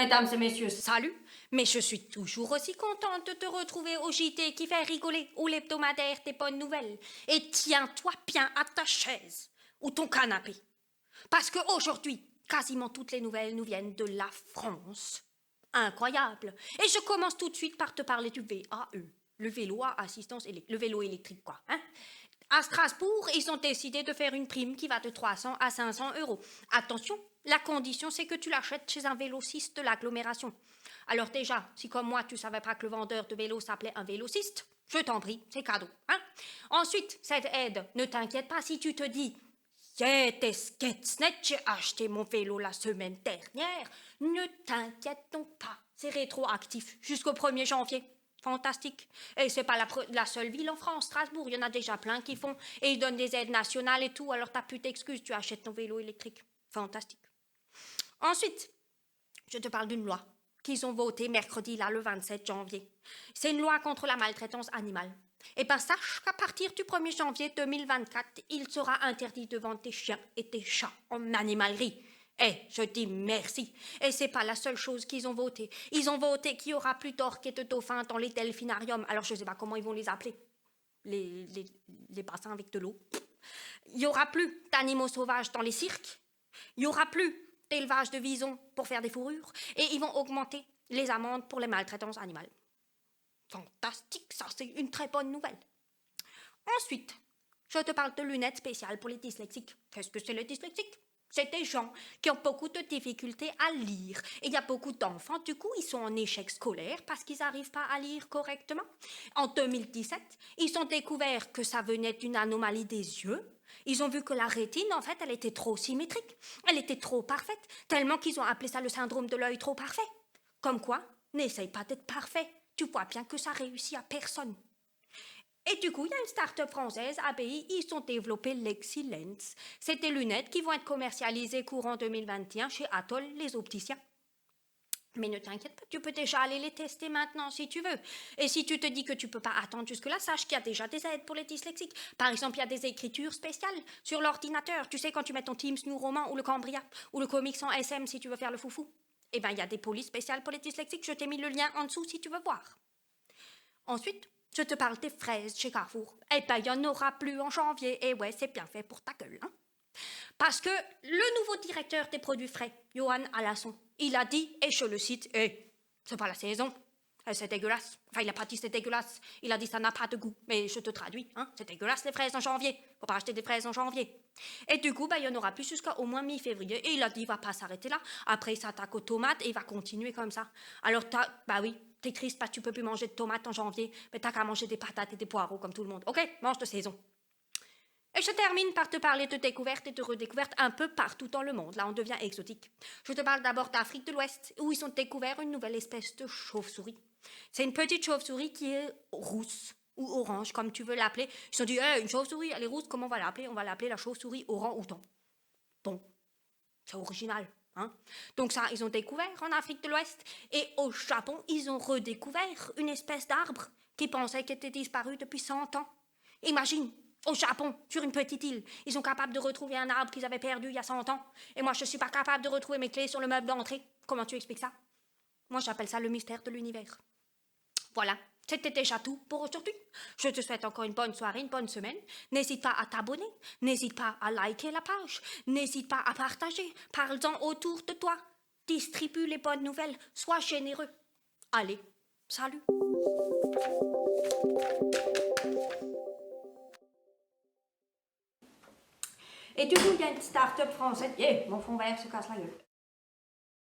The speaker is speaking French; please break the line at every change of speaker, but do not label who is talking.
Mesdames et messieurs, salut. Mais je suis toujours aussi contente de te retrouver au JT qui fait rigoler, ou l'hebdomadaire des bonnes nouvelles. Et tiens-toi bien à ta chaise ou ton canapé. Parce qu'aujourd'hui, quasiment toutes les nouvelles nous viennent de la France. Incroyable. Et je commence tout de suite par te parler du VAE. Le vélo à assistance électrique. Le vélo électrique, quoi. Hein? À Strasbourg, ils ont décidé de faire une prime qui va de 300 à 500 euros. Attention, la condition, c'est que tu l'achètes chez un vélociste de l'agglomération. Alors déjà, si comme moi, tu savais pas que le vendeur de vélo s'appelait un vélociste, je t'en prie, c'est cadeau. Hein? Ensuite, cette aide, ne t'inquiète pas si tu te dis « Sketsnet, j'ai acheté mon vélo la semaine dernière », ne t'inquiète donc pas, c'est rétroactif jusqu'au 1er janvier. Fantastique. Et c'est pas la seule ville en France, Strasbourg, il y en a déjà plein qui font. Et ils donnent des aides nationales et tout, alors t'as plus d'excuses, tu achètes ton vélo électrique. Fantastique. Ensuite, je te parle d'une loi qu'ils ont votée mercredi, là, le 27 janvier. C'est une loi contre la maltraitance animale. Eh bien, sache qu'à partir du 1er janvier 2024, il sera interdit de vendre tes chiens et tes chats en animalerie. Je dis merci. Et c'est pas la seule chose qu'ils ont voté. Ils ont voté qu'il y aura plus d'orques et de dauphins dans les delphinariums. Alors je sais pas comment ils vont les appeler. Les bassins avec de l'eau. Il y aura plus d'animaux sauvages dans les cirques. Il y aura plus d'élevage de visons pour faire des fourrures. Et ils vont augmenter les amendes pour les maltraitances animales. Fantastique, ça c'est une très bonne nouvelle. Ensuite, je te parle de lunettes spéciales pour les dyslexiques. Qu'est-ce que c'est les dyslexiques? C'est des gens qui ont beaucoup de difficultés à lire. Et il y a beaucoup d'enfants, du coup, ils sont en échec scolaire parce qu'ils n'arrivent pas à lire correctement. En 2017, ils ont découvert que ça venait d'une anomalie des yeux. Ils ont vu que la rétine, en fait, elle était trop symétrique. Elle était trop parfaite, tellement qu'ils ont appelé ça le syndrome de l'œil trop parfait. Comme quoi, n'essaye pas d'être parfait. Tu vois bien que ça réussit à personne. Et du coup, il y a une start-up française, ABI, ils ont développé l'Excellence. C'est des lunettes qui vont être commercialisées courant 2021 chez Atoll, les opticiens. Mais ne t'inquiète pas, tu peux déjà aller les tester maintenant si tu veux. Et si tu te dis que tu peux pas attendre jusque-là, sache qu'il y a déjà des aides pour les dyslexiques. Par exemple, il y a des écritures spéciales sur l'ordinateur. Tu sais, quand tu mets ton Teams New Roman ou le Cambria ou le comics en SM si tu veux faire le foufou. Eh bien, il y a des polices spéciales pour les dyslexiques. Je t'ai mis le lien en dessous si tu veux voir. Ensuite, je te parle des fraises chez Carrefour. Eh ben, il n'y en aura plus en janvier. Et ouais, c'est bien fait pour ta gueule, hein. Parce que le nouveau directeur des produits frais, Johan Alasson, il a dit, et je le cite, c'est pas la saison, c'est dégueulasse. Enfin, il a pas dit c'est dégueulasse, il a dit ça n'a pas de goût. Mais je te traduis, hein, c'est dégueulasse les fraises en janvier. Faut pas acheter des fraises en janvier. Et du coup, il y en aura plus jusqu'à au moins mi-février. Et il a dit, il va pas s'arrêter là. Après, il s'attaque aux tomates et il va continuer comme ça. Alors, oui, t'es triste parce que tu peux plus manger de tomates en janvier, mais t'as qu'à manger des patates et des poireaux comme tout le monde. Ok, mange de saison. Et je termine par te parler de découvertes et de redécouvertes un peu partout dans le monde. Là, on devient exotique. Je te parle d'abord d'Afrique de l'Ouest, où ils ont découvert une nouvelle espèce de chauve-souris. C'est une petite chauve-souris qui est rousse, ou orange, comme tu veux l'appeler. Ils se sont dit, une chauve-souris, elle est rousse, comment on va l'appeler? On va l'appeler la chauve-souris orang-outan. Bon, c'est original, hein? Donc ça, ils ont découvert en Afrique de l'Ouest. Et au Japon, ils ont redécouvert une espèce d'arbre qui pensait qu'elle était disparue depuis 100 ans. Imagine, au Japon, sur une petite île, ils sont capables de retrouver un arbre qu'ils avaient perdu il y a 100 ans. Et moi, je ne suis pas capable de retrouver mes clés sur le meuble d'entrée. Comment tu expliques ça? Moi, j'appelle ça le mystère de l'univers. Voilà, c'était déjà tout pour aujourd'hui. Je te souhaite encore une bonne soirée, une bonne semaine. N'hésite pas à t'abonner, n'hésite pas à liker la page, n'hésite pas à partager, parle-en autour de toi. Distribue les bonnes nouvelles, sois généreux. Allez, salut. Et du coup, il y a une start-up française. Mon fond vert se casse la gueule.